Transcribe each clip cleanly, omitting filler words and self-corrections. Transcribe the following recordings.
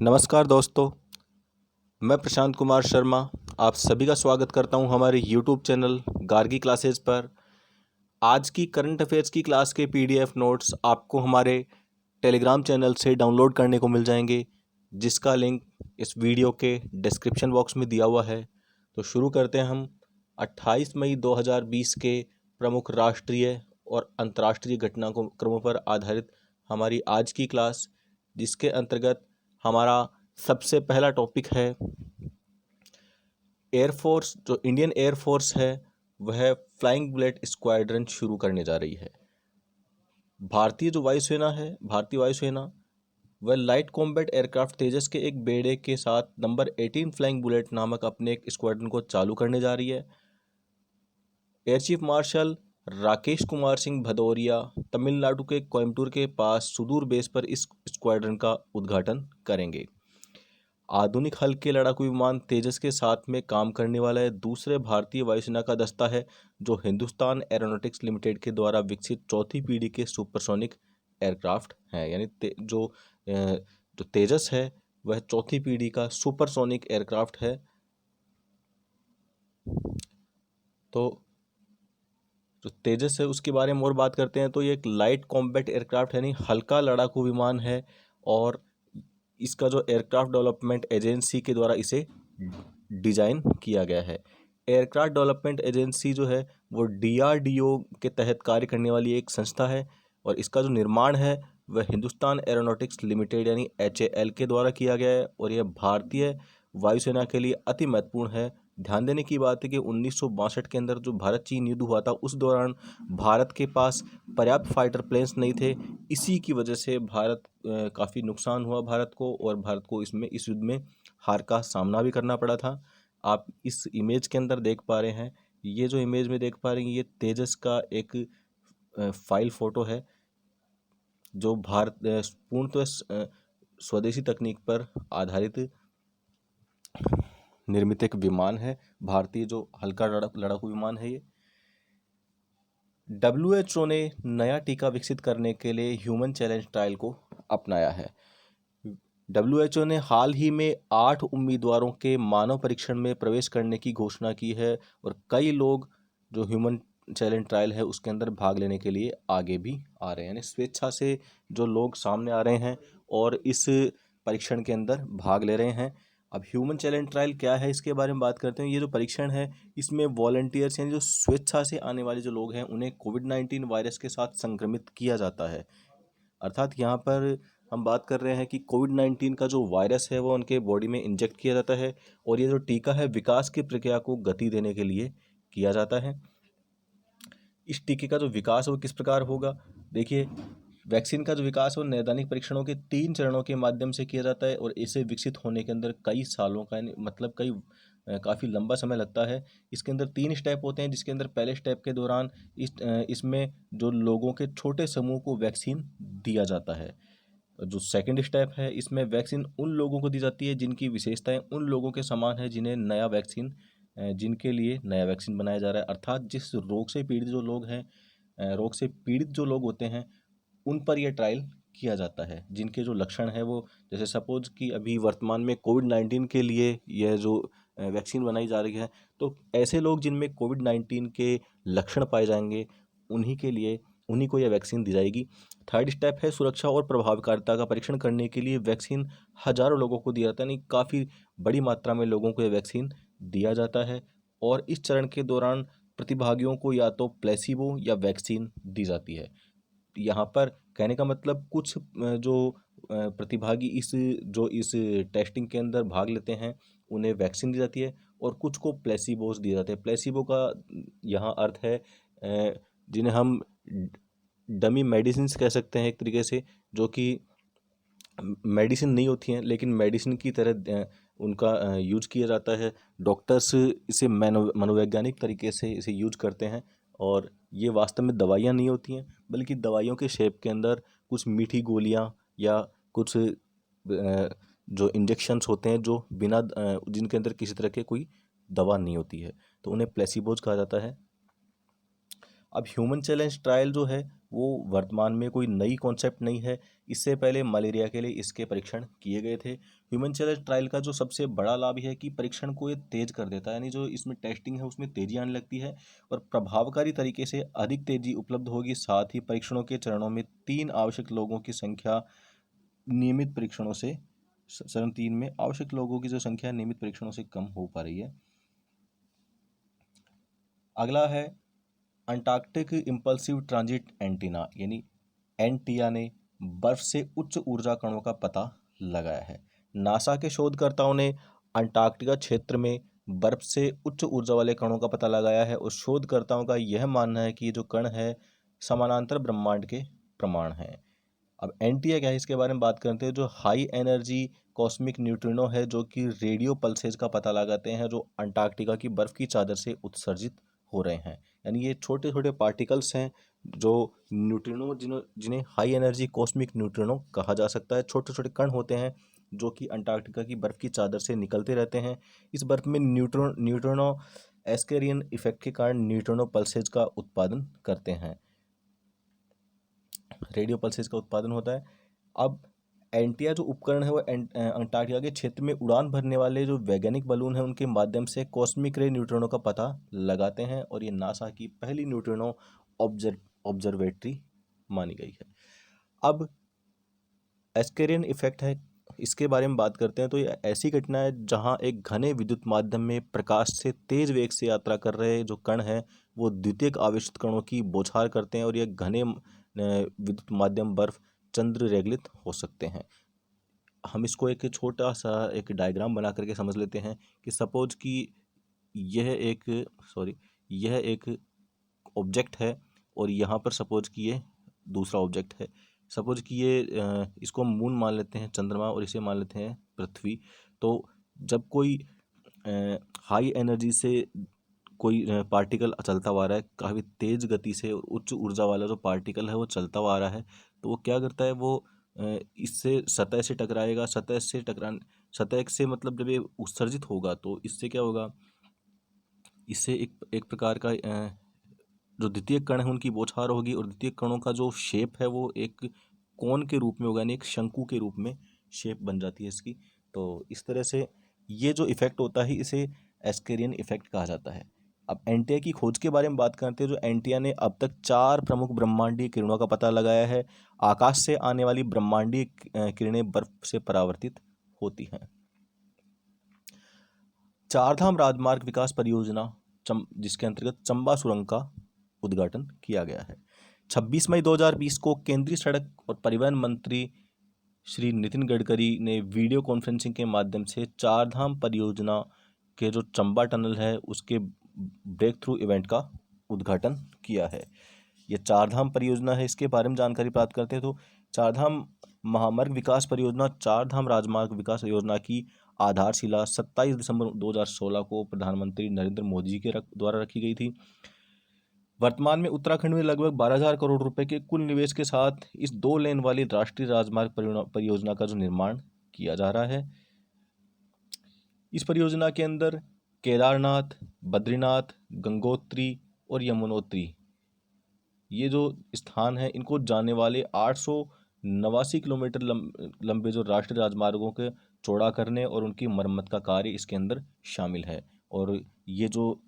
नमस्कार दोस्तों, मैं प्रशांत कुमार शर्मा आप सभी का स्वागत करता हूं हमारे यूट्यूब चैनल गार्गी क्लासेस पर। आज की करंट अफेयर्स की क्लास के पीडीएफ नोट्स आपको हमारे टेलीग्राम चैनल से डाउनलोड करने को मिल जाएंगे, जिसका लिंक इस वीडियो के डिस्क्रिप्शन बॉक्स में दिया हुआ है। तो शुरू करते हैं हम 28 मई 2020 के प्रमुख राष्ट्रीय और अंतर्राष्ट्रीय घटनाक्रमों पर आधारित हमारी आज की क्लास, जिसके अंतर्गत हमारा सबसे पहला टॉपिक है एयरफोर्स। जो इंडियन एयरफोर्स है वह फ्लाइंग बुलेट स्क्वाड्रन शुरू करने जा रही है। भारतीय वायुसेना वह लाइट कॉम्बैट एयरक्राफ्ट तेजस के एक बेड़े के साथ नंबर 18 फ्लाइंग बुलेट नामक अपने एक स्क्वाड्रन को चालू करने जा रही है। Air chief marshal Rakesh Kumar Singh Bhadauria Tamil Nadu के कोयम्बटूर के पास सुदूर बेस पर इस स्क्वाड्रन का उद्घाटन करेंगे। आधुनिक हल्के लड़ाकू विमान तेजस के साथ में काम करने वाला है दूसरे भारतीय वायुसेना का दस्ता है, जो हिंदुस्तान एरोनॉटिक्स लिमिटेड के द्वारा विकसित चौथी पीढ़ी के सुपरसोनिक एयरक्राफ्ट हैं। यानी जो तेजस है वह चौथी पीढ़ी का सुपरसोनिक एयरक्राफ्ट है। तो जो तेजस है उसके बारे में और बात करते हैं तो ये एक लाइट कॉम्बैट एयरक्राफ्ट यानी हल्का लड़ाकू विमान है, और इसका जो एयरक्राफ्ट डेवलपमेंट एजेंसी के द्वारा इसे डिजाइन किया गया है। एयरक्राफ्ट डेवलपमेंट एजेंसी जो है वो डीआरडीओ के तहत कार्य करने वाली एक संस्था है, और इसका जो निर्माण है वह हिंदुस्तान एरोनॉटिक्स लिमिटेड यानी HAL के द्वारा किया गया है, और यह भारतीय वायुसेना के लिए अति महत्वपूर्ण है। ध्यान देने की बात है कि 1962 के अंदर जो भारत चीन युद्ध हुआ था उस दौरान भारत के पास पर्याप्त फाइटर प्लेन्स नहीं थे। इसी की वजह से काफ़ी नुकसान हुआ भारत को, और भारत को इस युद्ध में हार का सामना भी करना पड़ा था। आप इस इमेज के अंदर देख पा रहे हैं, ये जो इमेज में देख पा रहे हैं ये तेजस का एक फाइल फोटो है, जो भारत पूर्णतः स्वदेशी तकनीक पर आधारित निर्मित एक विमान है। भारतीय जो हल्का लड़ाकू विमान है ये। WHO ने नया टीका विकसित करने के लिए ह्यूमन चैलेंज ट्रायल को अपनाया है। WHO ने हाल ही में 8 उम्मीदवारों के मानव परीक्षण में प्रवेश करने की घोषणा की है, और कई लोग जो ह्यूमन चैलेंज ट्रायल है उसके अंदर भाग लेने के लिए आगे भी आ रहे हैं। यानी स्वेच्छा से जो लोग सामने आ रहे हैं और इस परीक्षण के अंदर भाग ले रहे हैं। अब ह्यूमन चैलेंज ट्रायल क्या है इसके बारे में बात करते हैं। ये जो परीक्षण है इसमें वॉलंटियर्स यानी जो स्वेच्छा से आने वाले जो लोग हैं उन्हें कोविड-19 वायरस के साथ संक्रमित किया जाता है। अर्थात यहाँ पर हम बात कर रहे हैं कि कोविड-19 का जो वायरस है वो उनके बॉडी में इंजेक्ट किया जाता है, और ये जो टीका है विकास की प्रक्रिया को गति देने के लिए किया जाता है। इस टीके का जो विकास है वो किस प्रकार होगा, देखिए वैक्सीन का जो विकास है वो नैदानिक परीक्षणों के 3 चरणों के माध्यम से किया जाता है, और इसे विकसित होने के अंदर कई सालों का मतलब काफ़ी लंबा समय लगता है। इसके अंदर 3 स्टेप होते हैं, जिसके अंदर पहले स्टेप के दौरान इसमें जो लोगों के छोटे समूह को वैक्सीन दिया जाता है। जो सेकंड स्टेप है इसमें वैक्सीन उन लोगों को दी जाती है जिनकी विशेषताएं उन लोगों के समान है जिनके लिए नया वैक्सीन बनाया जा रहा है। अर्थात जिस रोग से पीड़ित जो लोग हैं रोग से पीड़ित जो लोग होते हैं उन पर यह ट्रायल किया जाता है, जिनके जो लक्षण है वो, जैसे सपोज कि अभी वर्तमान में कोविड-19 के लिए यह जो वैक्सीन बनाई जा रही है, तो ऐसे लोग जिनमें कोविड-19 के लक्षण पाए जाएंगे उन्हीं को यह वैक्सीन दी जाएगी। थर्ड स्टेप है सुरक्षा और प्रभावकारिता का परीक्षण करने के लिए वैक्सीन हजारों लोगों को दिया जाता है, यानी काफ़ी बड़ी मात्रा में लोगों को यह वैक्सीन दिया जाता है, और इस चरण के दौरान प्रतिभागियों को या तो प्लेसिबो या वैक्सीन दी जाती है। यहाँ पर कहने का मतलब कुछ जो प्रतिभागी इस टेस्टिंग के अंदर भाग लेते हैं उन्हें वैक्सीन दी जाती है, और कुछ को प्लेसिबोस दिए जाते हैं। प्लेसिबो का यहाँ अर्थ है जिन्हें हम डमी मेडिसिन कह सकते हैं एक तरीके से, जो कि मेडिसिन नहीं होती हैं लेकिन मेडिसिन की तरह उनका यूज किया जाता है। डॉक्टर्स इसे मनोवैज्ञानिक तरीके से इसे यूज करते हैं, और ये वास्तव में दवाइयाँ नहीं होती हैं, बल्कि दवाइयों के शेप के अंदर कुछ मीठी गोलियाँ या कुछ जो इंजेक्शंस होते हैं जो जिनके अंदर किसी तरह के कोई दवा नहीं होती है, तो उन्हें प्लेसिबोज कहा जाता है। अब ह्यूमन चैलेंज ट्रायल जो है वो वर्तमान में कोई नई कॉन्सेप्ट नहीं है। इससे पहले मलेरिया के लिए इसके परीक्षण किए गए थे। ह्यूमन चैलेंज ट्रायल का जो सबसे बड़ा लाभ है कि परीक्षण को ये तेज कर देता है, यानी जो इसमें टेस्टिंग है उसमें तेजी आने लगती है और प्रभावकारी तरीके से अधिक तेजी उपलब्ध होगी। साथ ही परीक्षणों के चरणों में 3 आवश्यक लोगों की संख्या नियमित परीक्षणों से चरण 3 में आवश्यक लोगों की जो संख्या नियमित परीक्षणों से कम हो पा रही है। अगला है अंटार्कटिक इम्पल्सिव ट्रांजिट एंटीना यानी एनटीआ ने बर्फ से उच्च ऊर्जा कणों का पता लगाया है। नासा के शोधकर्ताओं ने अंटार्कटिका क्षेत्र में बर्फ से उच्च ऊर्जा वाले कणों का पता लगाया है और शोधकर्ताओं का यह मानना है कि ये जो कण है समानांतर ब्रह्मांड के प्रमाण हैं। अब एनटीए क्या है इसके बारे में बात करते हैं। जो हाई एनर्जी कॉस्मिक न्यूट्रिनो है जो कि रेडियो पल्सेज का पता लगाते हैं जो अंटार्कटिका की बर्फ की चादर से उत्सर्जित हो रहे हैं। यानी ये छोटे छोटे पार्टिकल्स हैं जो न्यूट्रिनो जिन्हें हाई एनर्जी कॉस्मिक न्यूट्रिनो कहा जा सकता है। छोटे छोटे कण होते हैं जो कि अंटार्कटिका की बर्फ की चादर से निकलते रहते हैं। इस बर्फ में न्यूट्रिनो एस्केरियन इफेक्ट के कारण न्यूट्रिनो पल्सेज का उत्पादन करते हैं, रेडियो पल्सेस का उत्पादन होता है। अब एंटिया जो उपकरण है वो अंटार्कटिका के क्षेत्र में उड़ान भरने वाले जो वैज्ञानिक बलून हैं उनके माध्यम से कॉस्मिक रे न्यूट्रिनो का पता लगाते हैं और ये नासा की पहली न्यूट्रिनो ऑब्जर्वेटरी मानी गई है। अब एस्केरियन इफेक्ट है, इसके बारे में बात करते हैं। तो ये ऐसी घटना है जहां एक घने विद्युत माध्यम में प्रकाश से तेज वेग से यात्रा कर रहे जो कण हैं वो द्वितीयक आवेशित कणों की बौछार करते हैं और ये घने विद्युत माध्यम बर्फ चंद्र रेगलित हो सकते हैं। हम इसको एक छोटा सा एक डायग्राम बना करके समझ लेते हैं कि सपोज कि यह एक ऑब्जेक्ट है और यहाँ पर सपोज कि ये दूसरा ऑब्जेक्ट है। सपोज कि ये इसको हम मून मान लेते हैं, चंद्रमा, और इसे मान लेते हैं पृथ्वी। तो जब कोई हाई एनर्जी से कोई पार्टिकल चलता हुआ आ रहा है काफ़ी तेज़ गति से, उच्च ऊर्जा वाला जो पार्टिकल है वो चलता हुआ आ रहा है, तो वो क्या करता है, वो इससे सतह से टकराएगा। सतह से मतलब जब ये उत्सर्जित होगा तो इससे क्या होगा, इससे एक प्रकार का जो द्वितीय कण है उनकी बौछार होगी और द्वितीय कणों का जो शेप है वो एक कोन के रूप में होगा, यानी एक शंकु के रूप में शेप बन जाती है इसकी। तो इस तरह से ये जो इफेक्ट होता है इसे एस्केरियन इफेक्ट कहा जाता है। अब एंटिया की खोज के बारे में बात करते हैं। जो एंटिया ने अब तक 4 प्रमुख ब्रह्मांडीय किरणों का पता लगाया है। आकाश से आने वाली ब्रह्मांडीय किरणें बर्फ से परावर्तित होती हैं। चारधाम राजमार्ग विकास परियोजना जिसके अंतर्गत चंबा सुरंग का उद्घाटन किया गया है। 26 मई 2020 को केंद्रीय सड़क और परिवहन मंत्री श्री नितिन गडकरी ने वीडियो कॉन्फ्रेंसिंग के माध्यम से चारधाम परियोजना के जो चंबा टनल है उसके ब्रेक थ्रू इवेंट का उद्घाटन किया है। ये चारधाम परियोजना है, इसके बारे में जानकारी प्राप्त करते हैं। तो चारधाम महामार्ग विकास परियोजना चारधाम राजमार्ग विकास योजना की आधारशिला 27 दिसंबर 2016 को प्रधानमंत्री नरेंद्र मोदी जी के द्वारा रखी गई थी। वर्तमान में उत्तराखंड में लगभग 12,000 करोड़ रुपए के कुल निवेश के साथ इस 2 लेन वाली राष्ट्रीय राजमार्ग परियोजना का जो निर्माण किया जा रहा है। इस परियोजना के अंदर केदारनाथ, बद्रीनाथ, गंगोत्री और यमुनोत्री ये जो स्थान है इनको जाने वाले 889 किलोमीटर लंबे जो राष्ट्रीय राजमार्गों के चौड़ा करने और उनकी मरम्मत का कार्य इसके अंदर शामिल है। और ये जो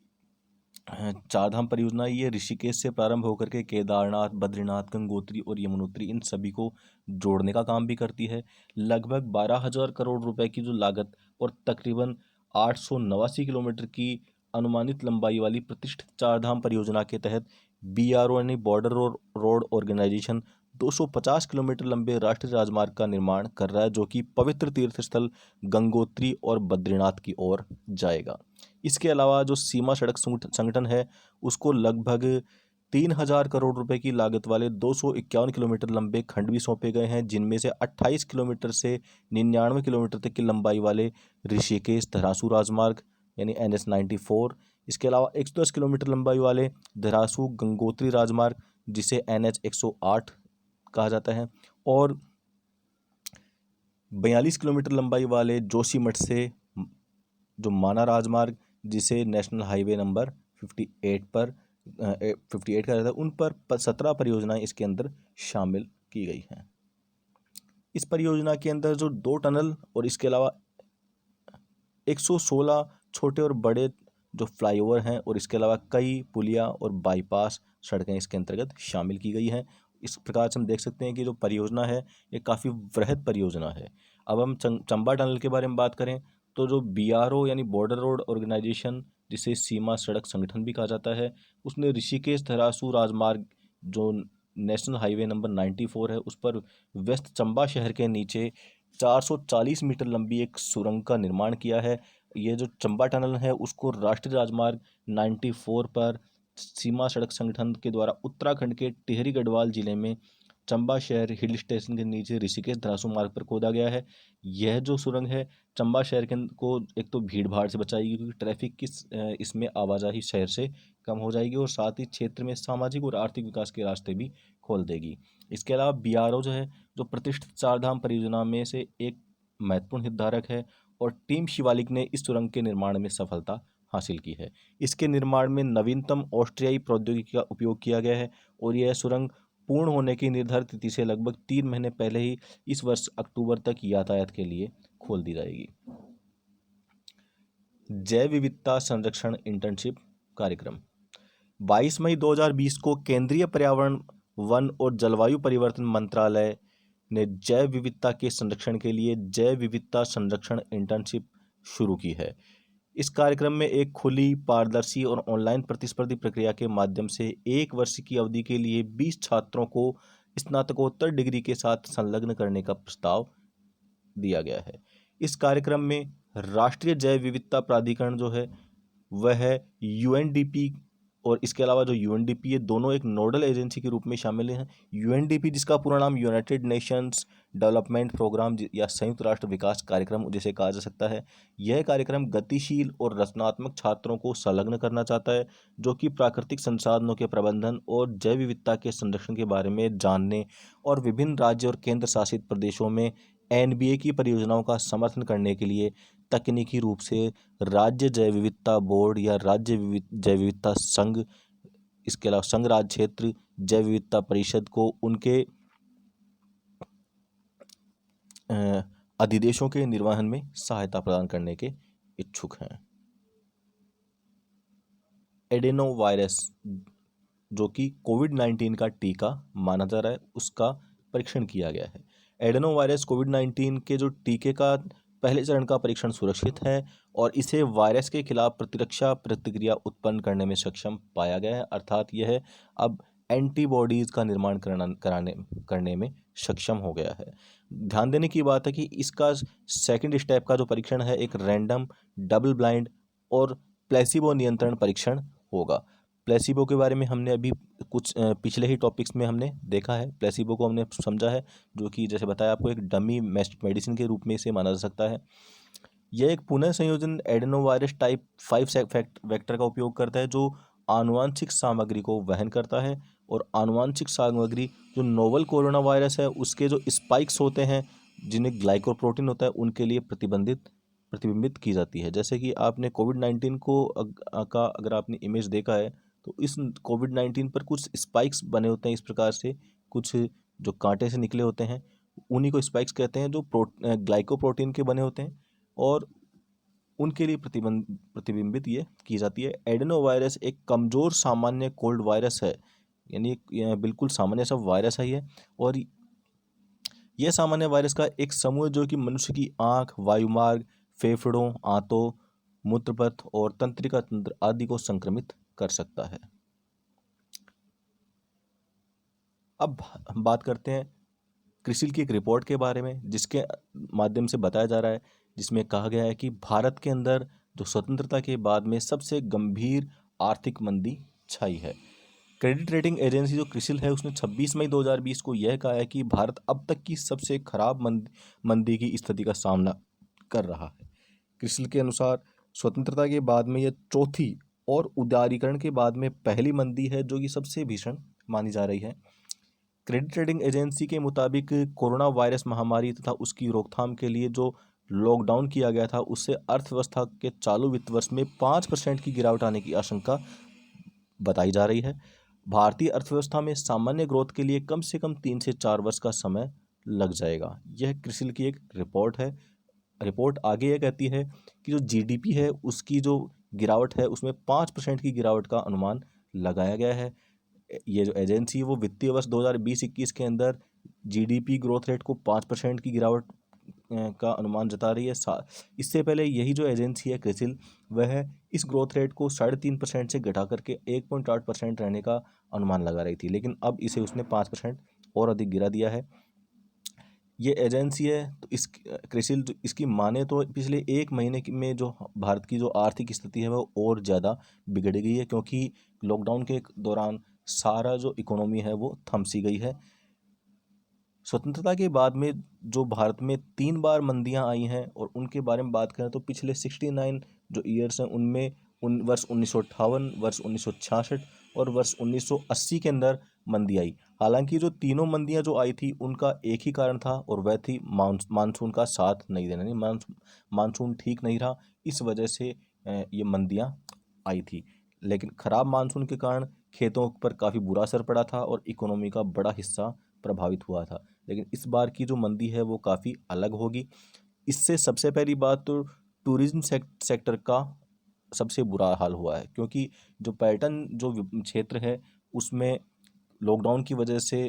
चारधाम परियोजना ये ऋषिकेश से प्रारंभ होकर के केदारनाथ, बद्रीनाथ, गंगोत्री और यमुनोत्री इन सभी को जोड़ने का काम भी करती है। लगभग 12,000 करोड़ रुपए की जो लागत और तकरीबन 889 किलोमीटर की अनुमानित लंबाई वाली प्रतिष्ठित चारधाम परियोजना के तहत BRO यानी बॉर्डर रोड ऑर्गेनाइजेशन 250 किलोमीटर लंबे राष्ट्रीय राजमार्ग का निर्माण कर रहा है जो कि पवित्र तीर्थ स्थल गंगोत्री और बद्रीनाथ की ओर जाएगा। इसके अलावा जो सीमा सड़क संगठन है उसको लगभग 3,000 करोड़ रुपए की लागत वाले 251 किलोमीटर लंबे खंड भी सौंपे गए हैं, जिनमें से 28 किलोमीटर से 99 किलोमीटर तक की लंबाई वाले ऋषिकेश धरासू राजमार्ग यानी NH 94। इसके अलावा 110 किलोमीटर लंबाई वाले धरासू गंगोत्री राजमार्ग जिसे NH 108 कहा जाता है और 42 किलोमीटर लंबाई वाले जोशीमठ से जो माना राजमार्ग जिसे नेशनल हाईवे नंबर 58 पर 58 का रहता है, उन पर 17 परियोजनाएं इसके अंदर शामिल की गई हैं। इस परियोजना के अंदर जो 2 टनल और इसके अलावा 116 छोटे और बड़े जो फ्लाईओवर हैं और इसके अलावा कई पुलिया और बाईपास सड़कें इसके अंतर्गत शामिल की गई हैं। इस प्रकार से हम देख सकते हैं कि जो परियोजना है ये काफ़ी वृहद परियोजना है। अब हम चंबा टनल के बारे में बात करें तो जो BRO यानी बॉर्डर रोड ऑर्गेनाइजेशन, जिसे सीमा सड़क संगठन भी कहा जाता है, उसने ऋषिकेश धरासू राजमार्ग जो नेशनल हाईवे नंबर 94 है उस पर वेस्ट चंबा शहर के नीचे 440 मीटर लंबी एक सुरंग का निर्माण किया है। ये जो चंबा टनल है उसको राष्ट्रीय राजमार्ग 94 पर सीमा सड़क संगठन के द्वारा उत्तराखंड के टिहरी गढ़वाल जिले में चंबा शहर हिल स्टेशन के नीचे ऋषिकेश धरासू मार्ग पर खोदा गया है। यह जो सुरंग है चंबा शहर के को एक तो भीड़ भाड़ से बचाएगी, क्योंकि ट्रैफिक की इसमें आवाजाही शहर से कम हो जाएगी, और साथ ही क्षेत्र में सामाजिक और आर्थिक विकास के रास्ते भी खोल देगी। इसके अलावा BRO जो है, जो प्रतिष्ठित चारधाम परियोजना में से एक महत्वपूर्ण हितधारक है, और टीम शिवालिक ने इस सुरंग के निर्माण में सफलता हासिल की है। इसके निर्माण में नवीनतम ऑस्ट्रियाई प्रौद्योगिकी का उपयोग किया गया है, और यह सुरंग पूर्ण होने की निर्धारित तिथि से लगभग 3 महीने पहले ही इस वर्ष अक्टूबर तक यातायात के लिए खोल दी जाएगी। जैव विविधता संरक्षण इंटर्नशिप कार्यक्रम 22 मई 2020 को केंद्रीय पर्यावरण, वन और जलवायु परिवर्तन मंत्रालय ने जैव विविधता के संरक्षण के लिए जैव विविधता संरक्षण इंटर्नशिप शुरू की है। इस कार्यक्रम में एक खुली, पारदर्शी और ऑनलाइन प्रतिस्पर्धी प्रक्रिया के माध्यम से 1 वर्ष की अवधि के लिए 20 छात्रों को स्नातकोत्तर डिग्री के साथ संलग्न करने का प्रस्ताव दिया गया है। इस कार्यक्रम में राष्ट्रीय जैव विविधता प्राधिकरण जो है वह UNDP, और इसके अलावा जो UNDP है दोनों एक नोडल एजेंसी के रूप में शामिल हैं। UNDP जिसका पूरा नाम यूनाइटेड नेशंस डेवलपमेंट प्रोग्राम या संयुक्त राष्ट्र विकास कार्यक्रम जिसे कहा जा सकता है, यह कार्यक्रम गतिशील और रचनात्मक छात्रों को संलग्न करना चाहता है, जो कि प्राकृतिक संसाधनों के प्रबंधन और जैव विविधता के संरक्षण के बारे में जानने और विभिन्न राज्य और केंद्र शासित प्रदेशों में NBA की परियोजनाओं का समर्थन करने के लिए तकनीकी रूप से राज्य जैव विविधता बोर्ड या राज्य जैव विविधता संघ, इसके अलावा संघ राज्य क्षेत्र जैव विविधता परिषद को उनके अधिदेशों के निर्वहन में सहायता प्रदान करने के इच्छुक हैं। एडेनो वायरस जो कि कोविड-19 का टीका माना जा रहा है, उसका परीक्षण किया गया है। एडेनो वायरस कोविड-19 के जो टीके का पहले चरण का परीक्षण सुरक्षित है और इसे वायरस के खिलाफ प्रतिरक्षा प्रतिक्रिया उत्पन्न करने में सक्षम पाया गया है, अर्थात यह अब एंटीबॉडीज़ का निर्माण करने में सक्षम हो गया है। ध्यान देने की बात है कि इसका सेकंड स्टेप का जो परीक्षण है एक रैंडम, डबल ब्लाइंड और प्लेसिबो नियंत्रण परीक्षण होगा। प्लेसिबो के बारे में हमने अभी कुछ पिछले ही टॉपिक्स में हमने देखा है। प्लेसिबो को हमने समझा है, जो कि जैसे बताया आपको एक डमी मेडिसिन के रूप में इसे माना जा सकता है। यह एक पुनः संयोजन एडेनोवायरस टाइप 5 वेक्टर का उपयोग करता है, जो आनुवांशिक सामग्री को वहन करता है, और आनुवांशिक सामग्री जो नोवल कोरोना वायरस है उसके जो स्पाइक्स होते हैं जिन्हें ग्लाइकोप्रोटीन होता है उनके लिए प्रतिबिंबित की जाती है। जैसे कि आपने कोविड-19 को का अगर आपने इमेज देखा है तो इस कोविड-19 पर कुछ स्पाइक्स बने होते हैं, इस प्रकार से कुछ जो कांटे से निकले होते हैं उन्हीं को स्पाइक्स कहते हैं, जो ग्लाइकोप्रोटीन के बने होते हैं और उनके लिए प्रतिबिंबित ये की जाती है। एडेनोवायरस एक कमज़ोर सामान्य कोल्ड वायरस है, यानी बिल्कुल सामान्य सा वायरस है ये, और यह सामान्य वायरस का एक समूह जो कि मनुष्य की आँख, वायुमार्ग, फेफड़ों, आंतों, मूत्रपथ और तंत्रिका तंत्र आदि को संक्रमित कर सकता है। अब हम बात करते हैं क्रिसिल की एक रिपोर्ट के बारे में, जिसके माध्यम से बताया जा रहा है, जिसमें कहा गया है कि भारत के अंदर जो स्वतंत्रता के बाद में सबसे गंभीर आर्थिक मंदी छाई है। क्रेडिट रेटिंग एजेंसी जो क्रिसिल है उसने 26 मई 2020 को यह कहा है कि भारत अब तक की सबसे खराब मंदी की स्थिति का सामना कर रहा है। क्रिसिल के अनुसार स्वतंत्रता के बाद में यह चौथी और उदारीकरण के बाद में पहली मंदी है, जो कि सबसे भीषण मानी जा रही है। क्रेडिट रेटिंग एजेंसी के मुताबिक कोरोना वायरस महामारी तथा उसकी रोकथाम के लिए जो लॉकडाउन किया गया था उससे अर्थव्यवस्था के चालू वित्त वर्ष में 5% की गिरावट आने की आशंका बताई जा रही है। भारतीय अर्थव्यवस्था में सामान्य ग्रोथ के लिए कम से कम 3 से 4 वर्ष का समय लग जाएगा। यह क्रिसिल की एक रिपोर्ट है। रिपोर्ट आगे ये कहती है कि जो जीडीपी है उसकी जो गिरावट है उसमें 5% की गिरावट का अनुमान लगाया गया है। ये जो एजेंसी है वो वित्तीय वर्ष 2020-21 के अंदर जीडीपी ग्रोथ रेट को 5% की गिरावट का अनुमान जता रही है। इससे पहले यही जो एजेंसी है क्रिसिल, वह इस ग्रोथ रेट को 3.5% से घटा करके 1.8% रहने का अनुमान लगा रही थी, लेकिन अब इसे उसने 5% और अधिक गिरा दिया है। ये एजेंसी है तो इस क्रिसिल इसकी माने तो पिछले एक महीने में जो भारत की जो आर्थिक स्थिति है वो और ज़्यादा बिगड़ गई है, क्योंकि लॉकडाउन के दौरान सारा जो इकोनॉमी है वो थम सी गई है। स्वतंत्रता के बाद में जो भारत में 3 बार मंदियां आई हैं और उनके बारे में बात करें तो पिछले 69 जो ईयर्स हैं उनमें वर्ष 1958, वर्ष 1966 और वर्ष 1980 के अंदर मंदी आई। हालांकि जो तीनों मंदियां जो आई थी उनका एक ही कारण था और वह थी मानसून का साथ नहीं देना, नहीं मानसून ठीक नहीं रहा, इस वजह से ये मंदियां आई थी। लेकिन ख़राब मानसून के कारण खेतों पर काफ़ी बुरा असर पड़ा था और इकोनॉमी का बड़ा हिस्सा प्रभावित हुआ था। लेकिन इस बार की जो मंदी है वो काफ़ी अलग होगी। इससे सबसे पहली बात तो टूरिज्म सेक्टर का सबसे बुरा हाल हुआ है, क्योंकि जो पर्यटन जो क्षेत्र है उसमें लॉकडाउन की वजह से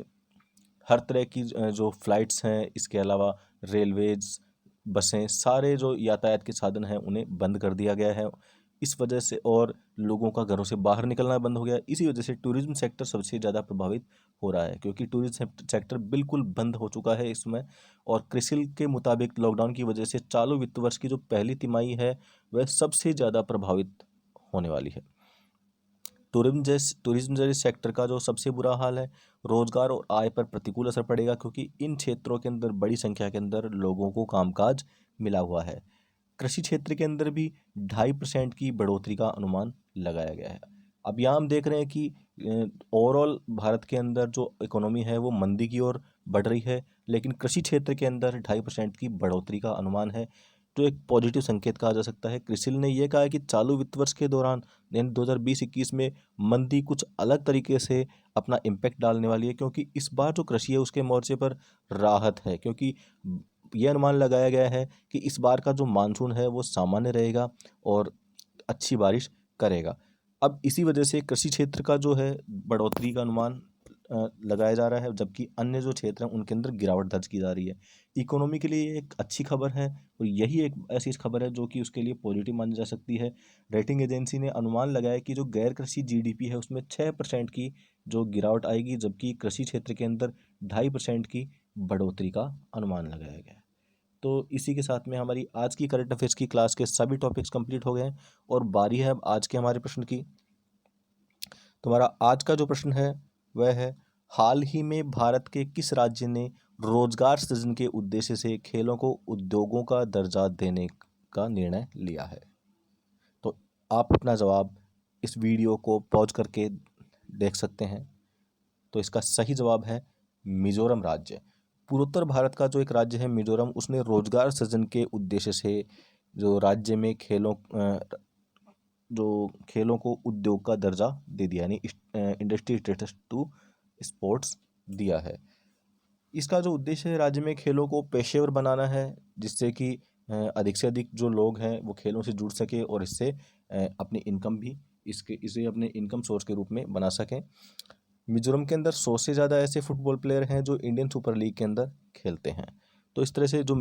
हर तरह की जो फ्लाइट्स हैं, इसके अलावा रेलवेज, बसें, सारे जो यातायात के साधन हैं उन्हें बंद कर दिया गया है। इस वजह से और लोगों का घरों से बाहर निकलना बंद हो गया। इसी वजह से टूरिज्म सेक्टर सबसे ज़्यादा प्रभावित हो रहा है, क्योंकि टूरिज्म सेक्टर बिल्कुल बंद हो चुका है इसमें। और क्रिसिल के मुताबिक लॉकडाउन की वजह से चालू वित्त वर्ष की जो पहली तिमाही है वह सबसे ज़्यादा प्रभावित होने वाली है। टूरिज्म जैसे सेक्टर का जो सबसे बुरा हाल है, रोजगार और आय पर प्रतिकूल असर पड़ेगा, क्योंकि इन क्षेत्रों के अंदर बड़ी संख्या के अंदर लोगों को कामकाज मिला हुआ है। कृषि क्षेत्र के अंदर भी 2.5% की बढ़ोतरी का अनुमान लगाया गया है। अब यहाँ हम देख रहे हैं कि ओवरऑल भारत के अंदर जो इकोनॉमी है वो मंदी की ओर बढ़ रही है, लेकिन कृषि क्षेत्र के अंदर 2.5% की बढ़ोतरी का अनुमान है, जो एक पॉजिटिव संकेत कहा जा सकता है। क्रिसिल ने यह कहा है कि चालू वित्त वर्ष के दौरान 2020-21 में मंदी कुछ अलग तरीके से अपना इम्पैक्ट डालने वाली है, क्योंकि इस बार जो कृषि है उसके मोर्चे पर राहत है, क्योंकि यह अनुमान लगाया गया है कि इस बार का जो मानसून है वो सामान्य रहेगा और अच्छी बारिश करेगा। अब इसी वजह से कृषि क्षेत्र का जो है बढ़ोतरी का अनुमान लगाया जा रहा है, जबकि अन्य जो क्षेत्र हैं उनके अंदर गिरावट दर्ज की जा रही है। इकोनॉमी के लिए एक अच्छी खबर है और यही एक ऐसी खबर है जो कि उसके लिए पॉजिटिव मानी जा सकती है। रेटिंग एजेंसी ने अनुमान लगाया कि जो गैर कृषि जीडीपी है उसमें 6% की जो गिरावट आएगी, जबकि कृषि क्षेत्र के अंदर 2.5% की बढ़ोतरी का अनुमान लगाया गया है। तो इसी के साथ में हमारी आज की करंट अफेयर्स की क्लास के सभी टॉपिक्स कंप्लीट हो गए हैं और बारी है अब आज के हमारे प्रश्न की। तुम्हारा आज का जो प्रश्न है वह है, हाल ही में भारत के किस राज्य ने रोजगार सृजन के उद्देश्य से खेलों को उद्योगों का दर्जा देने का निर्णय लिया है? तो आप अपना जवाब इस वीडियो को पॉज करके देख सकते हैं। तो इसका सही जवाब है मिजोरम राज्य। पूर्वोत्तर भारत का जो एक राज्य है मिजोरम, उसने रोजगार सृजन के उद्देश्य से जो राज्य में खेलों को उद्योग का दर्जा दे दिया, यानी इंडस्ट्री स्टेटस टू स्पोर्ट्स दिया है। इसका जो उद्देश्य है राज्य में खेलों को पेशेवर बनाना है, जिससे कि अधिक से अधिक जो लोग हैं वो खेलों से जुड़ सके और इससे अपनी इनकम भी इसे अपने इनकम सोर्स के रूप में बना सकें। मिजोरम के अंदर 100 से ज़्यादा ऐसे फुटबॉल प्लेयर हैं जो इंडियन सुपर लीग के अंदर खेलते हैं। तो इस तरह से जो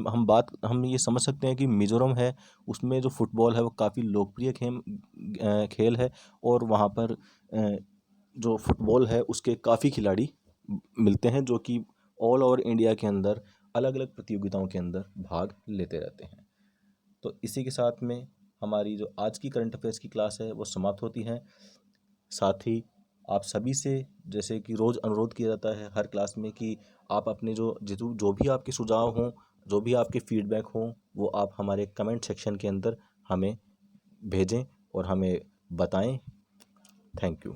हम ये समझ सकते हैं कि मिजोरम है उसमें जो फुटबॉल है वो काफ़ी लोकप्रिय खेल है और वहाँ पर जो फुटबॉल है उसके काफ़ी खिलाड़ी मिलते हैं, जो कि ऑल ओवर इंडिया के अंदर अलग अलग प्रतियोगिताओं के अंदर भाग लेते रहते हैं। तो इसी के साथ में हमारी जो आज की करंट अफेयर्स की क्लास है वो समाप्त होती है। साथ ही आप सभी से जैसे कि रोज़ अनुरोध किया जाता है हर क्लास में कि आप अपने जो भी आपके सुझाव हों, जो भी आपके फीडबैक हों, वो आप हमारे कमेंट सेक्शन के अंदर हमें भेजें और हमें बताएं। Thank you.